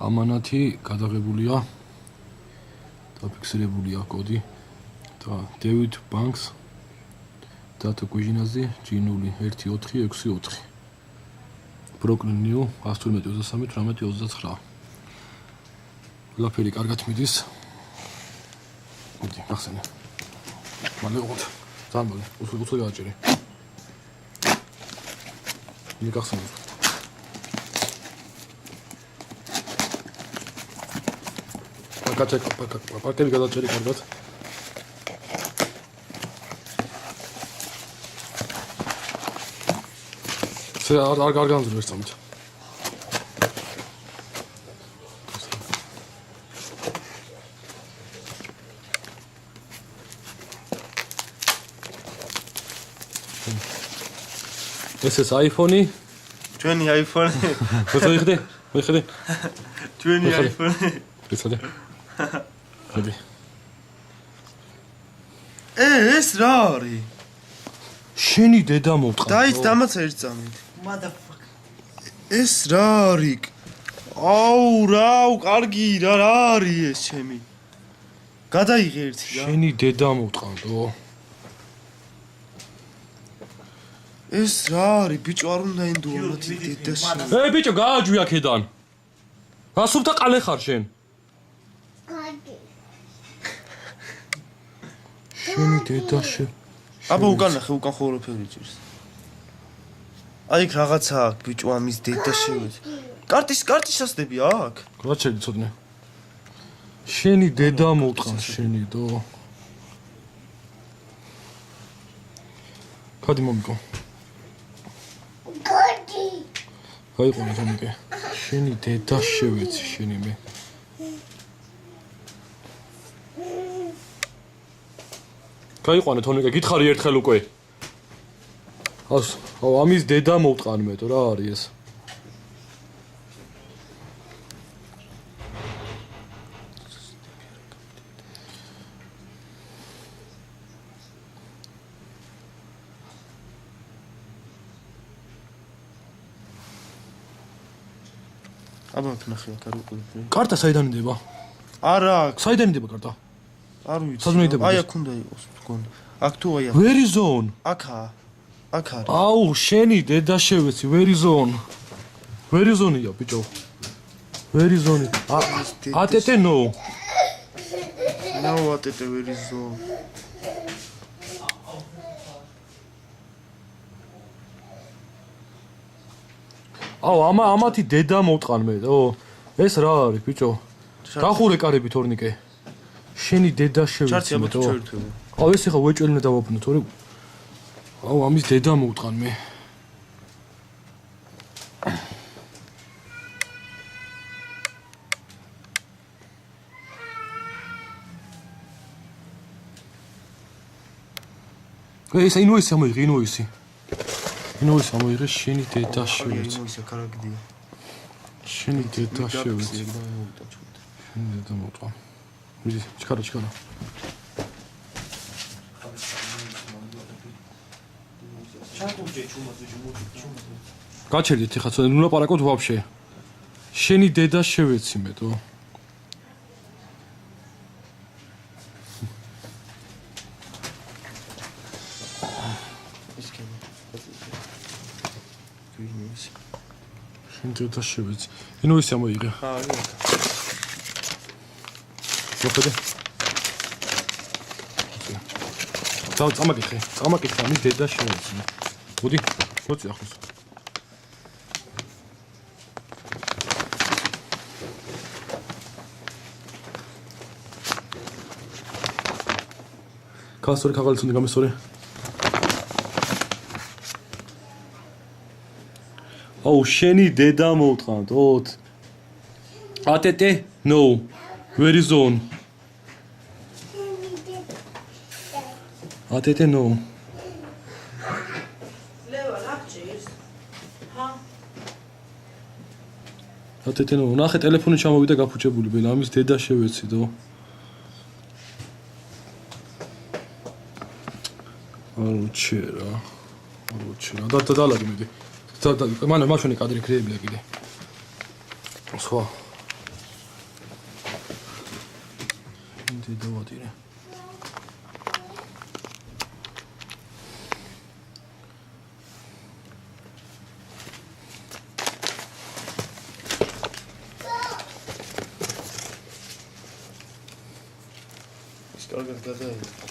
ამანათი გადაღებულია დაფიქსირებულია კოდი და დევიდ ბანკს დატა კუჟინაზე G014664 ბროკლინ ნიუ 112-23-29 ყველაფერი კარგად მიდის მოდი გახსენე მალე უყოთ ძალიან მალე უცებ გააჭერე მე გახსენე პაკეტი გადაჭერი კარგად არ განძრევ ეს წამით ეს ის iPhone-ი ჩვენი iPhone-ი მოიხდე ჩვენი iPhone-ი ისე ხედი ეს რა არის შენი დედა მოვტყა დაიც დამაცა ერთ წამით ეს რა არის აუ კარგი რა არის ეს ჩემი გადაიღე ერთი რა შენი დედა მოვტყანდო ეს რა არის ბიჭო არ უნდა ინდუა მათი დედაში ბიჭო გააჯვი აქედან გასუფთა ყალე ხარ შენ შენი დედაში აბა უკან ხოლმე ჭირს აი იქ რაღაცა აქვს ბიჭო ამის დედაში კარტის ასდები აქვს გაჩერდი ცოდნე შენი დედა მოვტყან შენი დო გადი მომიკო გაიყვანე თამიკე შენი დედა შევეცი შენი მე გაიყვანე თონიკე გითხარი ერთხელ უკვე აუ ამის დედა მოვტყან მე რა არის ეს აბა ნახე აქ არ უყურებ კარტა საიდან იდება არა საიდან იდება კარტა არ ვიცი სადმე იდება აი აქ უნდა იყოს თქონ აქ თუ აი ვერი ზონ აქ არის აუ შენი დედა შევეცი ვერი ზონია ბიჭო ვერი ზონი ატეტე ნო ატეტე ვერი ზონ აუ ამათი დედა მოვტყან მე ეს რა არის ბიჭო გახურე კარები თორნიკე შენი დედა შევეცი მე აუ ეს ხა ვეჭველნე დავაფნო თორე აუ ამის დედა მოვტყან მე ეს ინვოისი ამოიღე ინვოისი ამოიღე შენი დედა შევეცი ინვოისი კარგია შენი დედა შევეცი შენი დედა მოვტყან მიდი ჩქარა გაჩერდით ხა ცოტა ნუ ლაპარაკობთ ვაფშე შენი დედა შევეცი მე თო შენი დედა შევეცი ინვოისი ამოიღე მოხდე წამაკითხე ამის დედა შევეცი მოდი მოწი ახლოს კასტორი ქაღალიც უნდა გამესწორე აუ შენი დედა მოვტყანთ ატეტე ნო ვერი ზონ ატეტე ნო ლევა ლაკჭირს ატეტე ნო ნახე ტელეფონი ჩამოვიდა გაფუჭებული ბელა ამის დედა შევეცი დო აუჩერა და დალაგე მიდი მაშონი კადრი ქრეებია კიდე სხვა დედავატირე. ის კარგად გადაიღე.